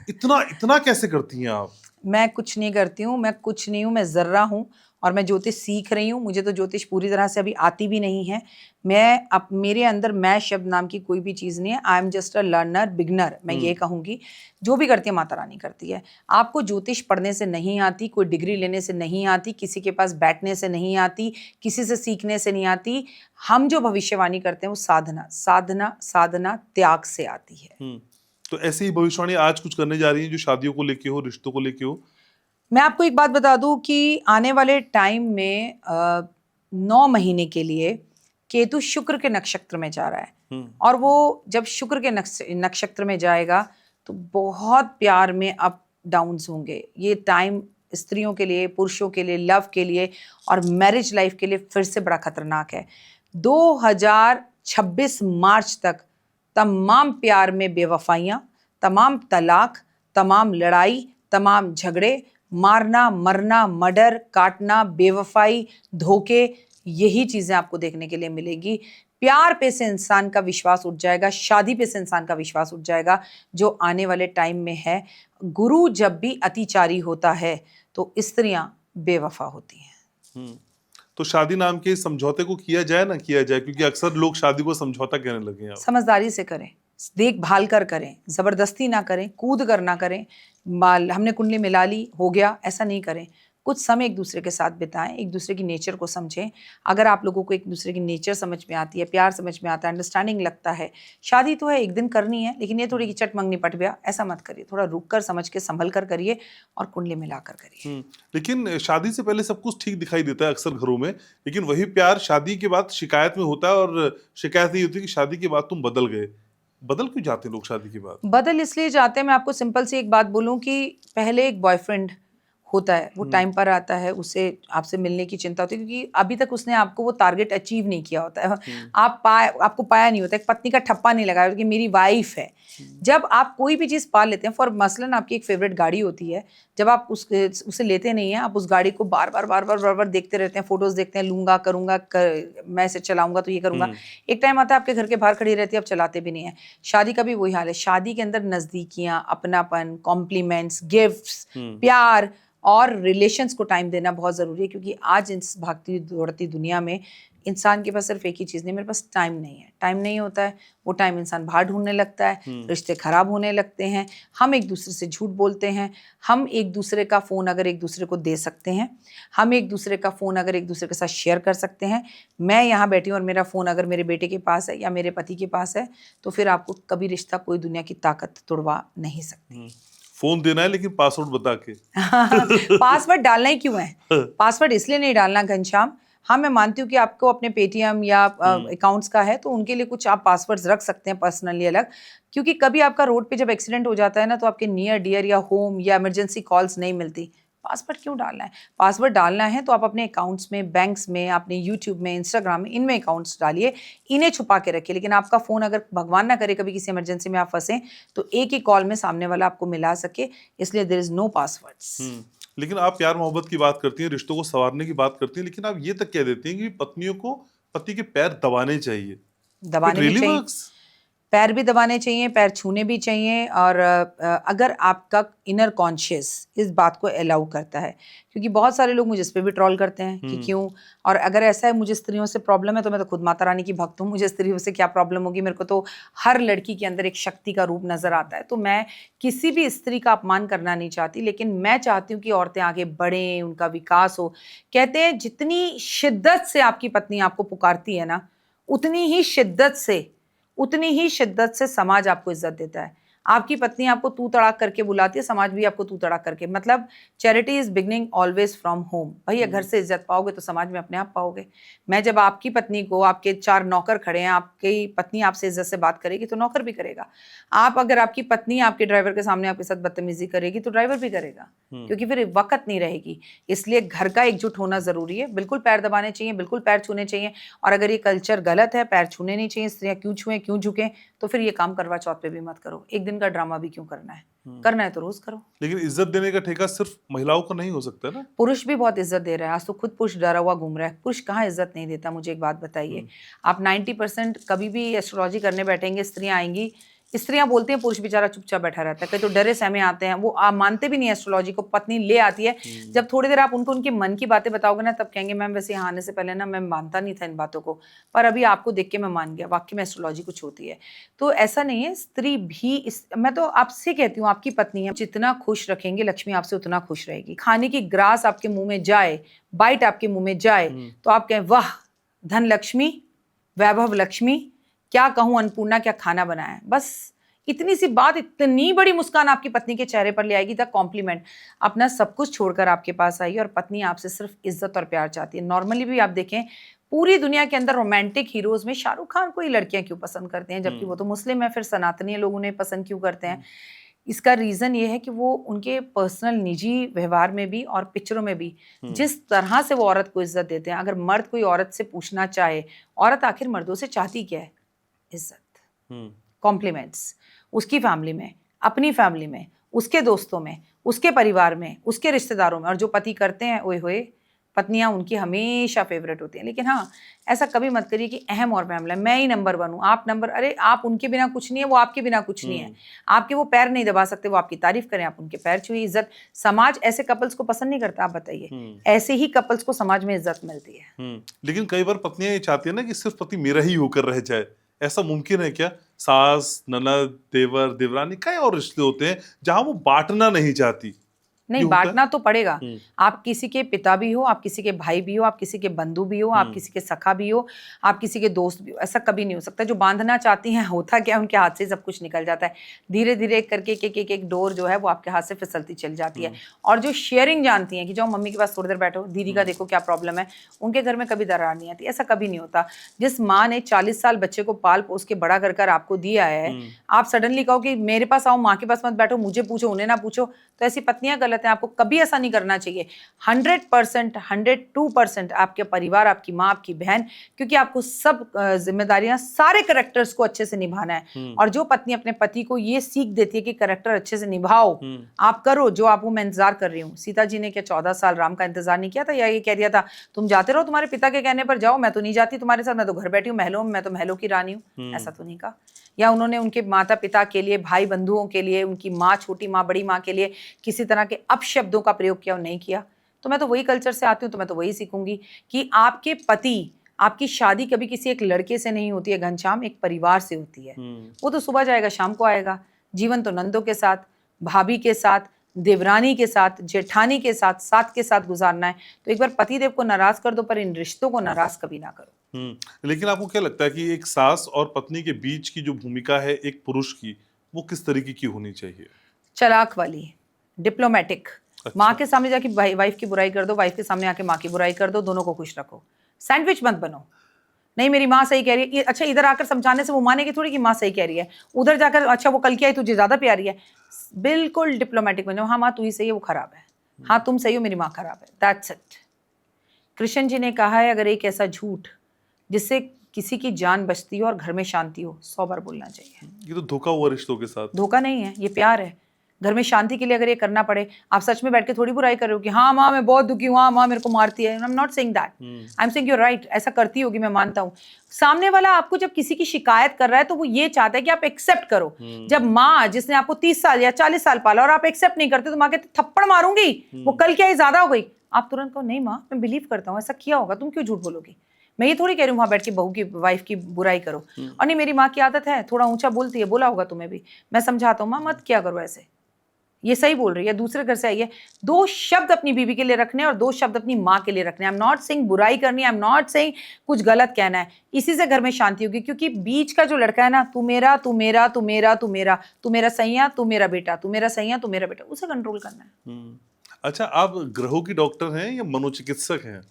इतना इतना कैसे करती हैं आप? मैं कुछ नहीं करती हूँ, मैं कुछ नहीं हूँ, मैं जर्रा हूँ और मैं ज्योतिष सीख रही हूँ। मुझे तो ज्योतिष पूरी तरह से अभी आती भी नहीं है। मेरे अंदर मैं शब्द नाम की कोई भी चीज़ नहीं है। I am just a learner, beginner. मैं ये कहूँगी, जो भी करती है माता रानी करती है। आपको ज्योतिष पढ़ने से नहीं आती, कोई डिग्री लेने से नहीं आती, किसी के पास बैठने से नहीं आती, किसी से सीखने से नहीं आती। हम जो भविष्यवाणी करते हैं वो साधना साधना साधना त्याग से आती है। तो ऐसे ही भविष्यवाणी आज कुछ करने जा रही है जो शादियों को लेके हो, रिश्तों को लेके हो? मैं आपको एक बात बता दूं कि आने वाले टाइम में 9 महीने के लिए केतु शुक्र के नक्षत्र में जा रहा है और वो जब शुक्र के नक्षत्र में जाएगा तो बहुत प्यार में अप डाउन्स होंगे। ये टाइम स्त्रियों के लिए, पुरुषों के लिए, लव के लिए और मैरिज लाइफ के लिए फिर से बड़ा खतरनाक है। 2026 मार्च तक तमाम प्यार में बेवफाइयां, तमाम तलाक, तमाम लड़ाई, तमाम झगड़े, मारना, मरना, मर्डर, काटना, बेवफाई, धोखे, यही चीजें आपको देखने के लिए मिलेगी। प्यार पे से इंसान का विश्वास उठ जाएगा, शादी पे से इंसान का विश्वास उठ जाएगा, जो आने वाले टाइम में है। गुरु जब भी अतिचारी होता है तो स्त्रियां बेवफा होती हैं। तो शादी नाम के इस समझौते को किया जाए ना किया जाए, क्योंकि अक्सर लोग शादी को समझौता कहने लगे हैं। समझदारी से करें, देखभाल कर करें, जबरदस्ती ना करें, कूद कर ना करें। हमने कुंडली मिला ली, हो गया, ऐसा नहीं करें। कुछ समय एक दूसरे के साथ बिताएं, एक दूसरे की नेचर को समझें। अगर आप लोगों को एक दूसरे की नेचर समझ में आती है, प्यार समझ में आता है, अंडरस्टैंडिंग लगता है, शादी तो है, एक दिन करनी है, लेकिन ये थोड़ी चट मंगनी पट गया, ऐसा मत करिए। थोड़ा रुक कर, समझ के, संभल कर करिए और कुंडली मिलाकर करिए। लेकिन शादी से पहले सब कुछ ठीक दिखाई देता है अक्सर घरों में, लेकिन वही प्यार शादी के बाद शिकायत में होता है, और शिकायत ये होती है कि शादी के बाद तुम बदल गए। बदल क्यों जाते हैं लोग शादी के बाद? बदल इसलिए जाते हैं, मैं आपको सिंपल सी एक बात बोलूं कि पहले एक बॉयफ्रेंड होता है, वो टाइम पर आता है, उसे आपसे मिलने की चिंता होती है, क्योंकि अभी तक उसने आपको वो टारगेट अचीव नहीं किया होता है। आपको पाया नहीं होता, एक पत्नी का ठप्पा नहीं लगाया कि मेरी वाइफ है। जब आप कोई भी चीज़ पा लेते हैं, फॉर मसलन आपकी एक फेवरेट गाड़ी होती है, जब आप उसे लेते नहीं हैं, आप उस गाड़ी को बार बार देखते रहते हैं, फोटोज देखते हैं, लूंगा, करूंगा, मैं इसे चलाऊंगा तो ये करूंगा। एक टाइम आता है आपके घर के बाहर खड़ी रहती है, आप चलाते भी नहीं है। शादी का भी वही हाल है। शादी के अंदर नजदीकियां, अपनापन, कॉम्प्लीमेंट्स, गिफ्ट्स, प्यार और रिलेशंस को टाइम देना बहुत ज़रूरी है, क्योंकि आज इस भागती दौड़ती दुनिया में इंसान के पास सिर्फ एक ही चीज़ नहीं, मेरे पास टाइम नहीं है। टाइम नहीं होता है, वो टाइम इंसान बाहर ढूंढने लगता है, रिश्ते खराब होने लगते हैं, हम एक दूसरे से झूठ बोलते हैं, हम एक दूसरे का फ़ोन अगर एक दूसरे को दे सकते हैं, हम एक दूसरे का फ़ोन अगर एक दूसरे के साथ शेयर कर सकते हैं, मैं यहाँ बैठी हूँ और मेरा फ़ोन अगर मेरे बेटे के पास है या मेरे पति के पास है, तो फिर आपको कभी रिश्ता कोई दुनिया की ताकत तोड़वा नहीं सकती। फोन देना है लेकिन पासवर्ड बता के। पासवर्ड डालना ही क्यों है? पासवर्ड इसलिए नहीं डालना घनश्याम। हाँ, मैं मानती हूँ कि आपको अपने पेटीएम या अकाउंट्स का है, तो उनके लिए कुछ आप पासवर्ड्स रख सकते हैं पर्सनली अलग, क्योंकि कभी आपका रोड पे जब एक्सीडेंट हो जाता है ना, तो आपके नियर डियर या होम या इमरजेंसी कॉल्स नहीं मिलती। पासवर्ड क्यों डालना है? पासवर्ड डालना है तो आप अपने अकाउंट्स में, बैंक्स में, अपने यूट्यूब में, इंस्टाग्राम में, इनमें अकाउंट्स डालिए, इन्हें छुपा के रखिए। लेकिन आपका फ़ोन अगर भगवान ना करे कभी किसी इमरजेंसी में आप फंसें, तो एक ही कॉल में सामने वाला आपको मिला सके, इसलिए देयर इज नो पासवर्ड्स। लेकिन आप प्यार मोहब्बत की बात करती हैं, रिश्तों को संवारने की बात करती हैं, लेकिन आप ये तक कह देती हैं कि पत्नियों को पति के पैर दबाने चाहिए। दबाने भी चाहिए, पैर भी दबाने चाहिए, पैर छूने भी चाहिए। और अगर आपका इनर कॉन्शियस इस बात को अलाउ करता है, क्योंकि बहुत सारे लोग मुझे इस पर भी ट्रोल करते हैं कि क्यों, और अगर ऐसा है मुझे स्त्रियों से प्रॉब्लम है तो मैं तो खुद माता रानी की भक्त हूँ, मुझे स्त्रियों से क्या प्रॉब्लम होगी? मेरे को तो हर लड़की के अंदर एक शक्ति का रूप नजर आता है। तो मैं किसी भी स्त्री का अपमान करना नहीं चाहती, लेकिन मैं चाहती हूँ कि औरतें आगे बढ़ें, उनका विकास हो। कहते हैं जितनी शिद्दत से आपकी पत्नी आपको पुकारती है ना, उतनी ही शिद्दत से समाज आपको इज्जत देता है। आपकी पत्नी आपको तू तड़ाक करके बुलाती है, समाज भी आपको तू तड़ाक करके, मतलब charity is beginning always from home. भैया घर से इज्जत पाओगे तो समाज में अपने आप पाओगे। मैं जब आपकी पत्नी को, आपके 4 नौकर खड़े हैं, आपकी पत्नी आपसे इज्जत से बात करेगी तो नौकर भी करेगा। आप अगर आपकी पत्नी आपके ड्राइवर के सामने आपके साथ बदतमीजी करेगी तो ड्राइवर भी करेगा, क्योंकि फिर वक्त नहीं रहेगी। इसलिए घर का एकजुट होना जरूरी है। बिल्कुल पैर दबाने चाहिए, बिल्कुल पैर छूने चाहिए। और अगर ये कल्चर गलत है, पैर छूने नहीं चाहिए, स्त्रियां क्यों छुएं, क्यों झुकें, तो फिर ये काम करवा चौथ पे भी मत करो। एक दिन का ड्रामा भी क्यों करना है? करना है तो रोज करो। लेकिन इज्जत देने का ठेका सिर्फ महिलाओं को नहीं हो सकता ना, पुरुष भी बहुत इज्जत दे रहा है। आज तो खुद पुरुष डरा हुआ घूम रहा है। पुरुष कहाँ इज्जत नहीं देता? मुझे एक बात बताइए, आप 90% कभी भी एस्ट्रोलॉजी करने बैठेंगे, स्त्रियां आएंगी, स्त्रियां बोलती हैं पुरुष बेचारा चुपचाप बैठा रहता है, कई तो डरे सहमे आते हैं, वो आप मानते भी नहीं एस्ट्रोलॉजी को। पत्नी ले आती है, जब थोड़ी देर आप उनको उनके मन की बातें बताओगे ना, तब कहेंगे मैम वैसे यहाँ आने से पहले ना मैं मानता नहीं था इन बातों को, पर अभी आपको देख के मैं मान गया, वाकई में एस्ट्रोलॉजी कुछ होती है। तो ऐसा नहीं है, स्त्री भी मैं तो आपसे कहती हूँ, आपकी पत्नी है, जितना खुश रखेंगे लक्ष्मी आपसे उतना खुश रहेगी। खाने की ग्रास आपके मुंह में जाए, बाइट आपके मुंह में जाए, तो आप कहें वाह धन लक्ष्मी, वैभव लक्ष्मी, क्या कहूँ अन्नपूर्णा क्या खाना बनाया है। बस इतनी सी बात इतनी बड़ी मुस्कान आपकी पत्नी के चेहरे पर ले आएगी, द कॉम्प्लीमेंट। अपना सब कुछ छोड़कर आपके पास आई और पत्नी आपसे सिर्फ इज्जत और प्यार चाहती है। नॉर्मली भी आप देखें पूरी दुनिया के अंदर रोमांटिक हीरोज में शाहरुख खान को ही लड़कियां क्यों पसंद करते हैं, जबकि वो तो मुस्लिम है, फिर सनातनी लोग उन्हें पसंद क्यों करते हैं? इसका रीजन ये है कि वो उनके पर्सनल निजी व्यवहार में भी और पिक्चरों में भी जिस तरह से वो औरत को इज्जत देते हैं। अगर मर्द कोई औरत से पूछना चाहे, औरत आखिर मर्दों से चाहती क्या है? इज्जत, कॉम्प्लीमेंट्स, उसकी फैमिली में, अपनी फैमिली में, उसके दोस्तों में, उसके परिवार में, उसके रिश्तेदारों में। और जो पति करते हैं, ओए होए, पत्नियां उनकी हमेशा फेवरेट होती हैं। लेकिन हाँ, ऐसा कभी मत करिए कि अहम और मामला है, मैं ही नंबर 1 हूँ, आप नंबर, अरे आप उनके बिना कुछ नहीं है, वो आपके बिना कुछ नहीं है। आपके वो पैर नहीं दबा सकते, वो आपकी तारीफ करें, आप उनके पैर छुए। इज्जत, समाज ऐसे कपल्स को पसंद नहीं करता, आप बताइए। ऐसे ही कपल्स को समाज में इज्जत मिलती है। लेकिन कई बार पत्नियां ये चाहती है ना कि सिर्फ पति मेरा ही होकर रह जाए। ऐसा मुमकिन है क्या? सास, ननद, देवर, देवरानी, कई और रिश्ते होते हैं जहां वो बांटना नहीं चाहती। नहीं, ये होता है? बांटना तो पड़ेगा। आप किसी के पिता भी हो, आप किसी के भाई भी हो, आप किसी के बंधु भी हो, आप किसी के सखा भी हो, आप किसी के दोस्त भी हो, ऐसा कभी नहीं हो सकता। जो बांधना चाहती हैं, होता क्या, उनके हाथ से सब कुछ निकल जाता है। धीरे धीरे करके एक डोर जो है वो आपके हाथ से फिसलती चली जाती है। और जो शेयरिंग जानती हैं कि जाओ मम्मी के पास थोड़ी देर बैठो, दीदी का देखो क्या प्रॉब्लम है, उनके घर में कभी दरार नहीं आती। ऐसा कभी नहीं होता। जिस माँ ने 40 साल बच्चे को पाल पोस के बड़ा कर आपको दिया है, आप सडनली कहो कि मेरे पास आओ, माँ के पास मत बैठो, मुझे पूछो, उन्हें ना पूछो, तो ऐसी पत्नियां गलत हैं। आपको कभी ऐसा नहीं करना चाहिए। 100%, 102% आपके परिवार, आपकी माँ, आपकी बहन, क्योंकि आपको सब जिम्मेदारियां, सारे करेक्टर्स को अच्छे से निभाना है। और जो पत्नी अपने पति को ये सीख देती है कि करेक्टर अच्छे से निभाओ, आप करो जो आपको, मैं इंतजार कर रही हूँ। सीता जी ने क्या 14 साल राम का इंतजार नहीं किया था, या ये कह दिया था तुम जाते रहो तुम्हारे पिता के कहने पर, जाओ, मैं तो नहीं जाती तुम्हारे साथ, मैं तो घर बैठी हूँ महलों में, मैं तो महलों की रानी हूँ? ऐसा तो नहीं कहा। या उन्होंने उनके माता पिता के लिए, भाई बंधुओं के लिए, उनकी माँ, छोटी माँ, बड़ी माँ के लिए किसी तरह के अपशब्दों का प्रयोग किया, नहीं किया। तो मैं तो वही कल्चर से आती हूँ, तो मैं तो वही सीखूंगी कि आपके पति, आपकी शादी कभी किसी एक लड़के से नहीं होती है घनश्याम, एक परिवार से होती है। वो तो सुबह जाएगा शाम को आएगा। जीवन तो नंदों के साथ, भाभी के साथ, देवरानी के साथ, जेठानी के साथ, साथ के साथ गुजारना है। तो एक बार पतिदेव को नाराज कर दो, पर इन रिश्तों को नाराज कभी ना करो। लेकिन आपको क्या लगता है कि एक सास और पत्नी के बीच की जो भूमिका है एक पुरुष की, वो किस तरीके की होनी चाहिए? चलाक वाली, डिप्लोमेटिक। अच्छा। माँ के सामने जाके वाइफ की बुराई कर दो, वाइफ के सामने आके माँ की बुराई कर दो, दोनों को खुश रखो। सैंडविच मत बनो। नहीं मेरी माँ सही कह रही है, अच्छा इधर आकर समझाने से वो मानेगी थोड़ी कि माँ सही कह रही है, उधर जाकर अच्छा वो कल क्या है, तुझे ज्यादा प्यारी है। बिल्कुल डिप्लोमेटिक बनो। हाँ माँ तू ही सही है, वो खराब है। हाँ तुम सही हो, मेरी माँ खराब है। That's it. कृष्ण जी ने कहा है, अगर एक ऐसा झूठ जिससे किसी की जान बचती हो और घर में शांति हो, 100 बार बोलना चाहिए। ये तो धोखा हुआ रिश्तों के साथ। धोखा नहीं है, ये प्यार है। घर में शांति के लिए अगर ये करना पड़े, आप सच में बैठ के थोड़ी बुराई कर रहे हो कि हाँ माँ मैं बहुत दुखी हूँ, हाँ माँ मेरे को मारती है। I am not saying that, I am saying you right, ऐसा करती होगी, मैं मानता हूँ। सामने वाला आपको जब किसी की शिकायत कर रहा है तो वो ये चाहता है कि आप एक्सेप्ट करो। जब माँ जिसने आपको 30 साल या 40 साल पाला और आप एक्सेप्ट नहीं करते, तो माँ कहती थप्पड़ मारूंगी, वो कल क्या ज्यादा हो गई, आप तुरंत कहो नहीं माँ मैं बिलीव करता हूँ ऐसा किया होगा, तुम क्यों झूठ बोलोगी। मैं ये थोड़ी कह रही हूँ वहां बैठ के बहू की, वाइफ की बुराई करो। और नहीं मेरी माँ की आदत है थोड़ा ऊंचा बोलती है, बोला होगा तुम्हें भी, मैं समझाता हूँ माँ मत क्या करो ऐसे, ये सही बोल रही है, दूसरे घर से आई है। 2 शब्द अपनी बीवी के लिए रखने और 2 शब्द अपनी माँ के लिए रखने। आई एम नॉट सेइंग बुराई करनी, आई एम नॉट सेइंग कुछ गलत कहना है। इसी से घर में शांति होगी, क्योंकि बीच का जो लड़का है ना, तू मेरा तू मेरा तू मेरा तू मेरा, तू मेरा सैया तू मेरा बेटा, तू मेरा सैया तू मेरा बेटा, उसे कंट्रोल करना है। अच्छा, आप ग्रहों की डॉक्टर हैं या मनोचिकित्सक हैं?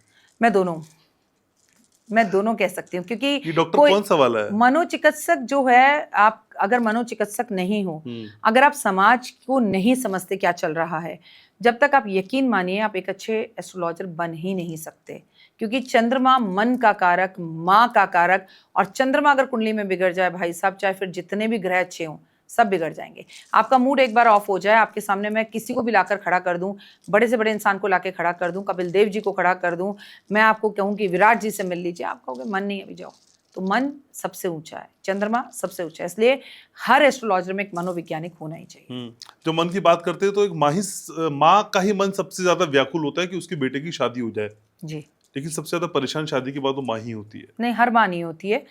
मैं दोनों कह सकती हूँ, क्योंकि ये डॉक्टर कौन सा वाला है? मनोचिकित्सक जो है, आप अगर मनोचिकित्सक नहीं हो, अगर आप समाज को नहीं समझते क्या चल रहा है, जब तक आप यकीन मानिए आप एक अच्छे एस्ट्रोलॉजर बन ही नहीं सकते। क्योंकि चंद्रमा मन का कारक, माँ का कारक, और चंद्रमा अगर कुंडली में बिगड़ जाए भाई साहब, चाहे फिर जितने भी ग्रह अच्छे हों, सब बिगड़ जाएंगे। आपका मूड एक बार ऑफ हो जाए, आपके सामने मैं किसी को भी लाकर खड़ा कर दूं, बड़े से बड़े इंसान को लाकर खड़ा कर दूं, कपिल देव जी को खड़ा कर दूं, मैं आपको कहूं कि विराट जी से मिल लीजिए, आप कहोगे मन नहीं अभी जाओ। तो मन सबसे ऊंचा है, चंद्रमा सबसे ऊंचा है, इसलिए हर एस्ट्रोलॉजर में एक मनोवैज्ञानिक होना ही चाहिए। जो मन की बात करते हैं तो एक माँ का ही मन सबसे ज्यादा व्याकुल होता है कि उसके बेटे की शादी हो जाए जी, लेकिन सबसे ज्यादा परेशान शादी के बाद वो माँ ही होती है। नहीं हर माँ नहीं होती है,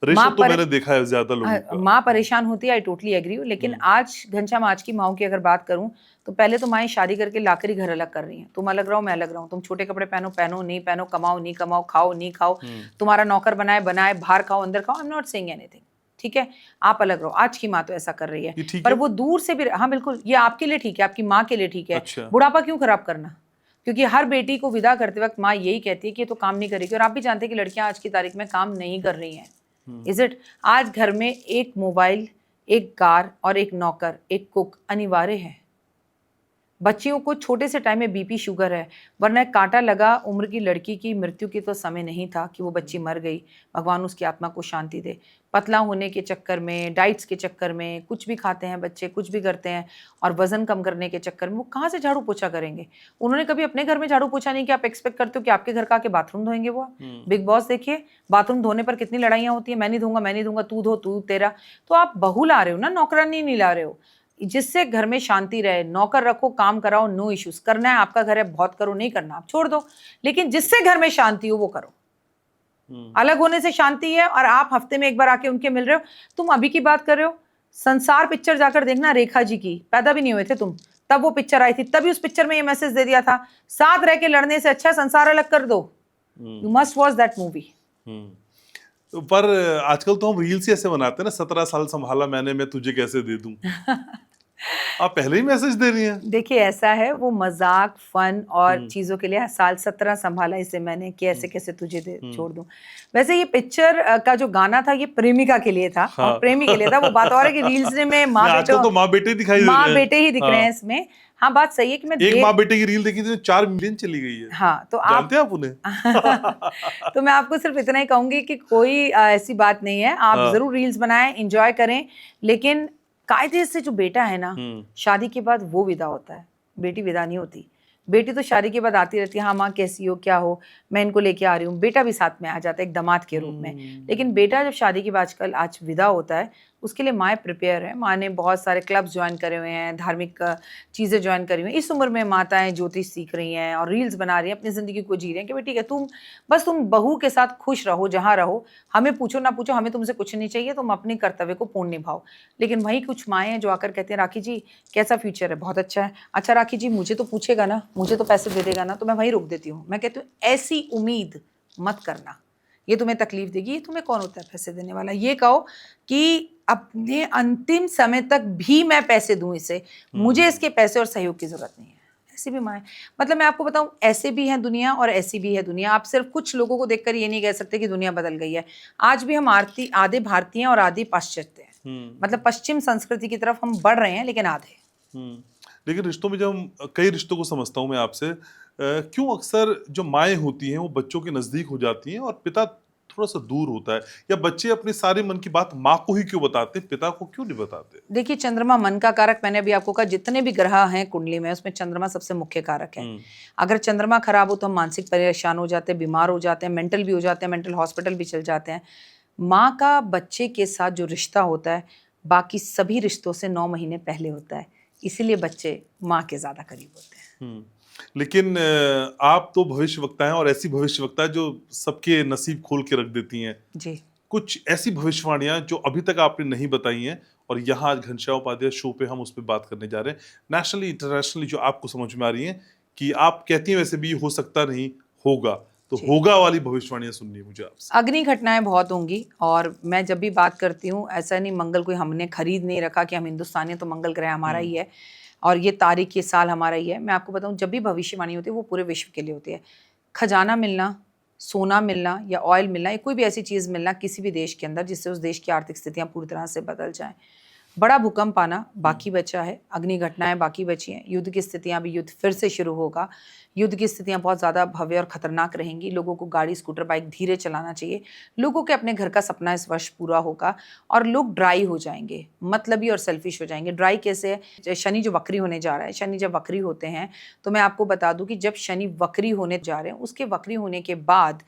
रेशो तो मैंने देखा है ज्यादा लोगों का। माँ परेशान होती है, आई टोटली एग्री हूँ। लेकिन आज घनश्याम, आज की माओ की अगर बात करूं, तो पहले तो माएँ शादी करके लाकर ही घर अलग कर रही हैं। तुम अलग रहो, मैं अलग रहूं, तुम छोटे कपड़े पहनो पहनो, नहीं पहनो, कमाओ नहीं कमाओ, खाओ नहीं खाओ, तुम्हारा नौकर बनाए बनाए, बाहर खाओ अंदर खाओ, I am not saying anything, ठीक है, आप अलग रहो। आज की माँ तो ऐसा कर रही है, ये ठीक पर है? वो दूर से भी, हाँ बिल्कुल, ये आपके लिए ठीक है, आपकी माँ के लिए ठीक है। अच्छा। बुढ़ापा क्यों खराब करना? क्योंकि हर बेटी को विदा करते वक्त माँ यही कहती है कि ये तो काम नहीं करेगी, और आप भी जानते हैं कि लड़कियां आज की तारीख में काम नहीं कर रही हैं। Is it? आज घर में एक मोबाइल, एक कार और एक नौकर, एक कुक अनिवार्य है। बच्चियों को छोटे से टाइम में बीपी शुगर है, वरना एक कांटा लगा उम्र की लड़की की मृत्यु की तो समय नहीं था कि वो बच्ची मर गई। भगवान उसकी आत्मा को शांति दे। पतला होने के चक्कर में, डाइट्स के चक्कर में कुछ भी खाते हैं बच्चे, कुछ भी करते हैं, और वजन कम करने के चक्कर में वो कहाँ से झाड़ू पोछा करेंगे? उन्होंने कभी अपने घर में झाड़ू पोछा नहीं किया, आप एक्सपेक्ट करते हो कि आपके घर का आके बाथरूम धोएंगे वो? बिग बॉस देखिए, बाथरूम धोने पर कितनी लड़ाइयाँ होती है, मैं नहीं दूंगा, मैं नहीं दूंगा, तू धो, तू तेरा। तो आप बहू ला रहे हो ना, नौकरानी नहीं ला रहे हो, जिससे घर में शांति रहे। नौकर रखो, काम कराओ, नो इश्यूज। करना है आपका घर है, बहुत करो, नहीं करना आप छोड़ दो, लेकिन जिससे घर में शांति हो वो करो। अलग होने से शांति है, और आप हफ्ते में एक बार आके उनके मिल रहे हो। तुम अभी की बात कर रहे हो, संसार पिक्चर जाकर देखना, रेखा जी की, पैदा भी नहीं हुए थे तुम तब वो पिक्चर आई थी, तभी उस पिक्चर में ये मैसेज दे दिया था, साथ रह के लड़ने से अच्छा संसार अलग कर दो। You must watch that movie. पर आजकल तो हम रील्स ही ऐसे बनाते हैं ना, 17 साल संभाला मैंने, मैं तुझे कैसे दे दूं। आप पहले ही मैसेज दे रही हैं। देखिए ऐसा है, वो मजाक, फन और चीजों के लिए, साल 17 संभाला इसे मैंने, कैसे कैसे तुझे छोड़ दूं। वैसे ये पिक्चर का जो गाना था ये प्रेमिका के लिए था, हाँ। और प्रेमी के लिए था। वो बात और है कि रील्स में माँ आजकल तो माँ बेटे दिखाई दे रहे माँ हैं। बेटे ही दिख रहे हैं इसमें। हाँ, बात सही है कि मैं एक माँ बेटे की रील देखी थी, 4 मिलियन चली गई है। हाँ, तो जानते हैं आप उन्हें? तो मैं आपको सिर्फ इतना ही कहूंगी कि कोई ऐसी बात नहीं है, आप जरूर रील्स बनाएं, एंजॉय करें, लेकिन कायदे से जो बेटा है ना, शादी के बाद वो विदा होता है, बेटी विदा नहीं होती। बेटी तो शादी के बाद आती रहती है, हाँ माँ कैसी हो, क्या हो, मैं इनको लेके आ रही हूँ। बेटा भी साथ में आ जाता है एक दामाद के रूप में, लेकिन बेटा जब शादी के बाद आज विदा होता है, उसके लिए माँ प्रिपेयर है। माँ ने बहुत सारे क्लब्स ज्वाइन करे हुए हैं, धार्मिक चीज़ें ज्वाइन करी हुई हैं। इस उम्र में माताएं ज्योतिष सीख रही हैं और रील्स बना रही हैं, अपनी ज़िंदगी को जी रही हैं कि भाई ठीक है, तुम बहू के साथ खुश रहो, जहाँ रहो, हमें पूछो ना पूछो, हमें तुमसे कुछ नहीं चाहिए, तुम अपने कर्तव्य को पूर्ण निभाओ। लेकिन वही कुछ माएँ हैं जो आकर कहते हैं, राखी जी कैसा फ्यूचर है? बहुत अच्छा है। अच्छा राखी जी, मुझे तो पूछेगा ना, मुझे तो पैसे दे देगा ना? तो मैं वहीं रोक देती हूँ। मैं कहती हूँ ऐसी उम्मीद मत करना, ये तुम्हें तकलीफ देगी। ये तुम्हें कौन होता है पैसे देने वाला? ये कहो कि अपने अंतिम समय तक भी मैं पैसे दूं इसे, मुझे इसके पैसे और सहयोग की जरूरत नहीं है। ऐसी भी माँ है। मतलब मैं आपको बताऊं, ऐसे भी है दुनिया और ऐसी भी है दुनिया। आप सिर्फ कुछ लोगों को देखकर ये नहीं कह सकते कि दुनिया बदल गई है। आज भी हम आधे भारतीय हैं और आधे पाश्चात्य हैं। मतलब पश्चिम संस्कृति की तरफ हम बढ़ रहे हैं, लेकिन आधे। लेकिन रिश्तों में जब कई रिश्तों को समझता हूं मैं आपसे, क्यों अक्सर जो माएँ होती हैं वो बच्चों के नजदीक हो जाती हैं और पिता थोड़ा सा दूर होता है, या बच्चे अपनी सारे मन की बात माँ को ही क्यों बताते हैं, पिता को क्यों नहीं बताते? देखिए, चंद्रमा मन का कारक, मैंने अभी आपको कहा, जितने भी ग्रह हैं कुंडली में उसमें चंद्रमा सबसे मुख्य कारक है। अगर चंद्रमा खराब हो तो हम मानसिक परेशान हो जाते हैं, बीमार हो जाते हैं, मेंटल भी हो जाते हैं, मेंटल हॉस्पिटल भी चल जाते हैं। माँ का बच्चे के साथ जो रिश्ता होता है बाकी सभी रिश्तों से 9 महीने पहले होता है, इसीलिए बच्चे माँ के ज्यादा करीब होते हैं। लेकिन आप तो भविष्यवक्ता हैं, और ऐसी भविष्यवक्ता जो सबके नसीब खोल के रख देती हैं जी। कुछ ऐसी भविष्यवाणियां जो अभी तक आपने नहीं बताई हैं, और यहाँ आज घनश्याम उपाध्याय शो पे हम उस पर बात करने जा रहे हैं, नेशनली इंटरनेशनली, जो आपको समझ में आ रही हैं कि आप कहती हैं वैसे भी हो सकता नहीं होगा, तो होगा वाली भविष्यवाणियां सुननी है मुझे आपसे। अग्नि घटनाएं बहुत होंगी, और मैं जब भी बात करती हूँ, ऐसा नहीं मंगल कोई हमने खरीद नहीं रखा कि हम हिंदुस्तानी, तो मंगल ग्रह हमारा ही है और ये तारीख, ये साल हमारा ही है। मैं आपको बताऊं, जब भी भविष्यवाणी होती है वो पूरे विश्व के लिए होती है। खजाना मिलना, सोना मिलना या ऑयल मिलना, या कोई भी ऐसी चीज़ मिलना किसी भी देश के अंदर जिससे उस देश की आर्थिक स्थितियां पूरी तरह से बदल जाएं। बड़ा भूकंप आना बाकी बचा है, अग्नि घटनाएं बाकी बची हैं, युद्ध की स्थितियां, भी युद्ध फिर से शुरू होगा। युद्ध की स्थितियां बहुत ज़्यादा भव्य और खतरनाक रहेंगी। लोगों को गाड़ी, स्कूटर, बाइक धीरे चलाना चाहिए। लोगों के अपने घर का सपना इस वर्ष पूरा होगा, और लोग ड्राई हो जाएंगे, मतलबी और सेल्फिश हो जाएंगे। ड्राई कैसे है? शनि जो वक्री होने जा रहा है, शनि जब वक्री होते हैं तो मैं आपको बता दूं कि जब शनि वक्री होने जा रहे हैं, उसके वक्री होने के बाद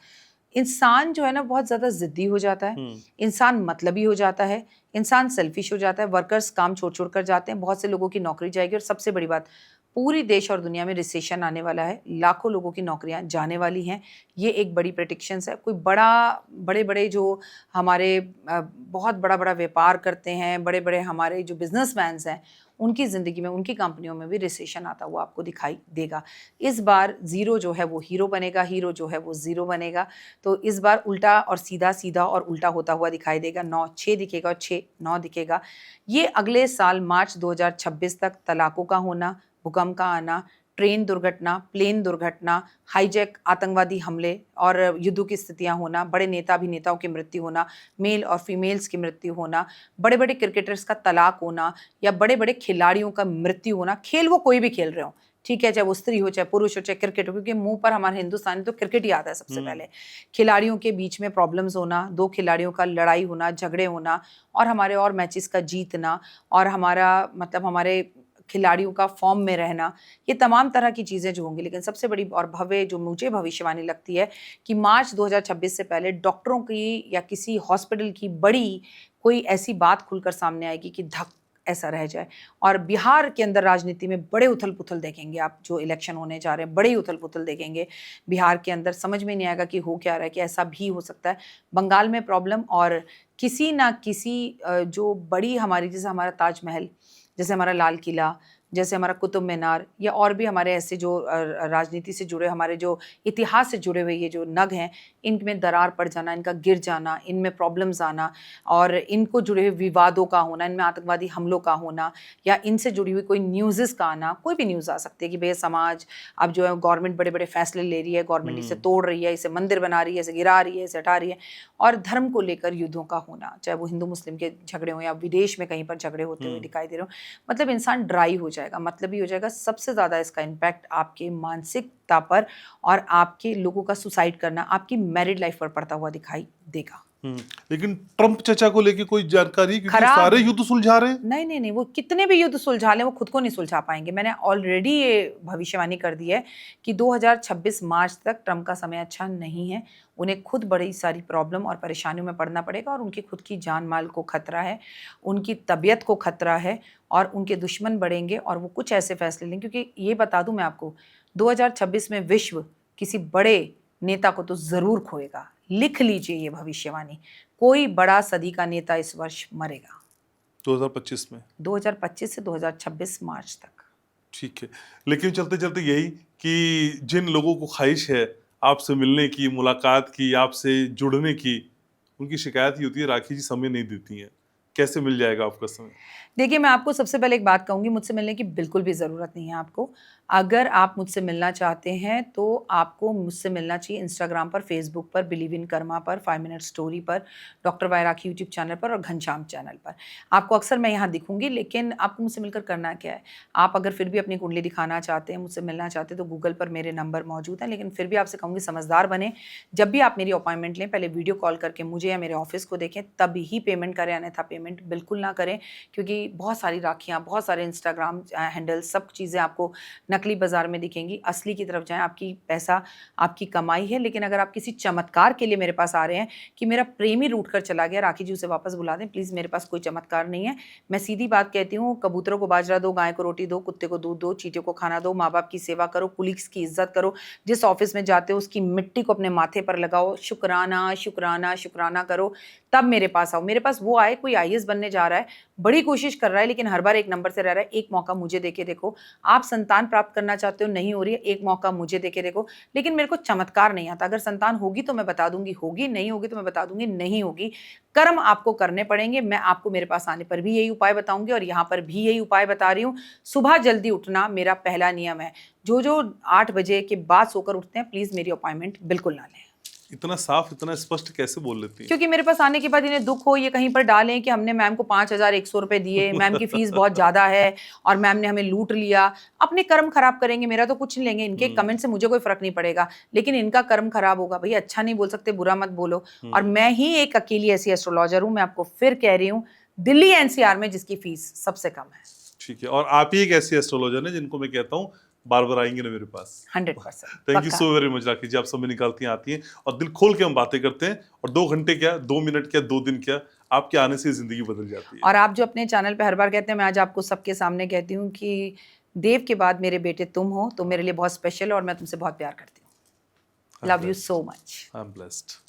इंसान जो है ना बहुत ज़्यादा ज़िद्दी हो जाता है, इंसान मतलबी हो जाता है, इंसान सेल्फिश हो जाता है, वर्कर्स काम छोड़ छोड़ कर जाते हैं, बहुत से लोगों की नौकरी जाएगी, और सबसे बड़ी बात, पूरी देश और दुनिया में रिसेशन आने वाला है, लाखों लोगों की नौकरियां जाने वाली हैं। ये एक बड़ी प्रेडिक्शंस है। कोई बड़े बड़े जो हमारे बहुत बड़ा बड़ा व्यापार करते हैं, बड़े बड़े हमारे जो बिजनेसमैन हैं, उनकी ज़िंदगी में, उनकी कंपनियों में भी रिसेशन आता हुआ आपको दिखाई देगा। इस बार ज़ीरो जो है वो हीरो बनेगा, हीरो जो है वो ज़ीरो बनेगा। तो इस बार उल्टा और सीधा, सीधा और उल्टा होता हुआ दिखाई देगा। 9 6 दिखेगा और 6 9 दिखेगा। ये अगले साल मार्च 2026 तक तलाकों का होना, भूकंप का आना, ट्रेन दुर्घटना, प्लेन दुर्घटना, हाईजैक, आतंकवादी हमले और युद्धों की स्थितियां होना, बड़े नेता अभिनेताओं की मृत्यु होना, मेल और फीमेल्स की मृत्यु होना, बड़े बड़े क्रिकेटर्स का तलाक होना या बड़े बड़े खिलाड़ियों का मृत्यु होना। खेल वो कोई भी खेल रहे हो, ठीक है, चाहे वो स्त्री हो, चाहे पुरुष हो, चाहे क्रिकेट हो, क्योंकि मुंह पर हमारे हिंदुस्तानी तो क्रिकेट ही आता है सबसे पहले। खिलाड़ियों के बीच में प्रॉब्लम्स होना, दो खिलाड़ियों का लड़ाई होना, झगड़े होना और हमारे और मैचेस का जीतना और हमारा मतलब हमारे खिलाड़ियों का फॉर्म में रहना, ये तमाम तरह की चीज़ें जो होंगी। लेकिन सबसे बड़ी और भव्य जो मुझे भविष्यवाणी लगती है कि मार्च 2026 से पहले डॉक्टरों की या किसी हॉस्पिटल की बड़ी कोई ऐसी बात खुलकर सामने आएगी कि धक ऐसा रह जाए। और बिहार के अंदर राजनीति में बड़े उथल पुथल देखेंगे आप, जो इलेक्शन होने जा रहे हैं बड़े ही उथल पुथल देखेंगे बिहार के अंदर। समझ में नहीं आएगा कि हो क्या रहा है, कि ऐसा भी हो सकता है। बंगाल में प्रॉब्लम और किसी ना किसी जो बड़ी हमारी, जैसे हमारा ताजमहल, जैसे हमारा लाल किला, जैसे हमारा कुतुब मीनार या और भी हमारे ऐसे जो राजनीति से जुड़े, हमारे जो इतिहास से जुड़े हुए ये जो नग हैं, इनमें दरार पड़ जाना, इनका गिर जाना, इनमें प्रॉब्लम्स आना और इनको जुड़े हुए विवादों का होना, इनमें आतंकवादी हमलों का होना या इनसे जुड़ी हुई कोई न्यूज़ का आना। कोई भी न्यूज़ आ सकती है कि भैया समाज अब जो है गवर्नमेंट बड़े बड़े फैसले ले रही है, गवर्नमेंट इसे तोड़ रही है, इसे मंदिर बना रही है, इसे गिरा रही है, इसे हटा रही है। और धर्म को लेकर युद्धों का होना, चाहे वो हिंदू मुस्लिम के झगड़े हों या विदेश में कहीं पर झगड़े होते हुए दिखाई दे रहे हो, मतलब इंसान ड्राई हो जाएगा, मतलब ही हो जाएगा। सबसे ज़्यादा इसका इम्पैक्ट आपके मानसिकता पर और आपके लोगों का सुसाइड करना, आपकी मैरिड लाइफ पर पड़ता हुआ दिखाई देगा। लेकिन ट्रंप चचा को लेके कोई जानकारी, क्योंकि खराब सारे युद्ध सुलझा रहे हैं। नहीं नहीं नहीं, वो कितने भी युद्ध सुलझा लें वो खुद को नहीं सुलझा पाएंगे। मैंने ऑलरेडी ये भविष्यवाणी कर दी है कि 2026 मार्च तक ट्रंप का समय अच्छा नहीं है। उन्हें खुद बड़ी सारी प्रॉब्लम और परेशानियों में पड़ना पड़ेगा और उनकी खुद की जान माल को खतरा है, उनकी तबीयत को खतरा है और उनके दुश्मन बढ़ेंगे और वो कुछ ऐसे फैसले लें। क्योंकि ये बता दूं मैं आपको, 2026 में विश्व किसी बड़े नेता को तो ज़रूर खोएगा। लिख लीजिए ये भविष्यवाणी, कोई बड़ा सदी का नेता इस वर्ष मरेगा 2025 में, 2025 से 2026 मार्च तक। ठीक है। लेकिन चलते चलते यही कि जिन लोगों को ख्वाहिश है आपसे मिलने की, मुलाकात की, आपसे जुड़ने की, उनकी शिकायत ही होती है राखी जी समय नहीं देती हैं। कैसे मिल जाएगा आपका समय? देखिए, मैं आपको सबसे पहले एक बात कहूँगी, मुझसे मिलने की बिल्कुल भी ज़रूरत नहीं है आपको। अगर आप मुझसे मिलना चाहते हैं तो आपको मुझसे मिलना चाहिए इंस्टाग्राम पर, फेसबुक पर, बिलीव इन कर्मा पर, 5 मिनट स्टोरी पर, डॉक्टर वाई राखी यूट्यूब चैनल पर और घनश्याम चैनल पर। आपको अक्सर मैं यहाँ दिखूंगी, लेकिन आपको मुझसे मिलकर करना क्या है? आप अगर फिर भी अपनी कुंडली दिखाना चाहते हैं, मुझसे मिलना चाहते हैं, तो गूगल पर मेरे नंबर मौजूद हैं। लेकिन फिर भी आपसे कहूँगी समझदार बने, जब भी आप मेरी अपॉइंटमेंट लें पहले वीडियो कॉल करके मुझे या मेरे ऑफिस को देखें, तभी ही पेमेंट करें, अन्यथा पेमेंट बिल्कुल ना करें। क्योंकि बहुत सारी राखियाँ, बहुत सारे इंस्टाग्राम हैंडल, सब चीज़ें आपको नकली बाजार में दिखेंगी। असली की तरफ जाएं, आपकी पैसा आपकी कमाई है। लेकिन अगर आप किसी चमत्कार के लिए मेरे पास आ रहे हैं कि मेरा प्रेमी रूठ कर चला गया, राखी जी उसे वापस बुला दें, प्लीज़, मेरे पास कोई चमत्कार नहीं है। मैं सीधी बात कहती हूँ, कबूतरों को बाजरा दो, गाय को रोटी दो, कुत्ते को दूध दो, चींटियों को खाना दो, माँ बाप की सेवा करो, कुलीग्स की इज्जत करो, जिस ऑफिस में जाते हो उसकी मिट्टी को अपने माथे पर लगाओ, शुक्राना शुक्राना शुक्राना करो, तब मेरे पास आओ। मेरे पास वो आए कोई IAS बनने जा रहा है, बड़ी कोशिश कर रहा है लेकिन हर बार एक नंबर से रह रहा है, एक मौका मुझे देके देखो। आप संतान प्राप्त करना चाहते हो, नहीं हो रही है, एक मौका मुझे देके देखो। लेकिन मेरे को चमत्कार नहीं आता। अगर संतान होगी तो मैं बता दूंगी होगी, नहीं होगी तो मैं बता दूंगी नहीं होगी। कर्म आपको करने पड़ेंगे। मैं आपको मेरे पास आने पर भी यही उपाय बताऊंगी और यहाँ पर भी यही उपाय बता रही हूँ। सुबह जल्दी उठना मेरा पहला नियम है। जो 8 बजे के बाद सोकर उठते हैं, प्लीज मेरी अपॉइंटमेंट बिल्कुल ना लें। इतना साफ, इतना स्पष्ट कैसे बोल लेती हैं? क्योंकि मेरे पास आने के बाद इन्हें दुख हो, ये कहीं पर डालें कि हमने मैम को 5,100 रुपए दिए, मैम की फीस बहुत ज्यादा है और मैम ने हमें लूट लिया। अपने कर्म खराब करेंगे, मेरा तो कुछ नहीं लेंगे। इनके कमेंट से मुझे कोई फर्क नहीं पड़ेगा, लेकिन इनका कर्म खराब होगा। भैया अच्छा नहीं बोल सकते, बुरा मत बोलो। और मैं ही एक अकेली ऐसी एस्ट्रोलॉजर हूँ, मैं आपको फिर कह रही हूँ, दिल्ली NCR में जिसकी फीस सबसे कम है। ठीक है। और आप ही एक ऐसी एस्ट्रोलॉजर है जिनको मैं कहता हूँ बार बार आएंगे ना मेरे पास। 100%। Thank you so very much Rakhi ji, आप समय निकालती हैं, आती हैं और दिल खोल के हम बातें करते हैं। और 2 घंटे क्या, 2 मिनट क्या, 2 दिन क्या, आपके आने से जिंदगी बदल जाती है। और आप जो अपने चैनल पे हर बार कहते हैं, मैं आज आपको सबके सामने कहती हूँ कि देव के बाद मेरे बेटे तुम हो, तो मेरे लिए बहुत स्पेशल है और मैं तुमसे बहुत प्यार करती हूँ. Love you so much. I am blessed.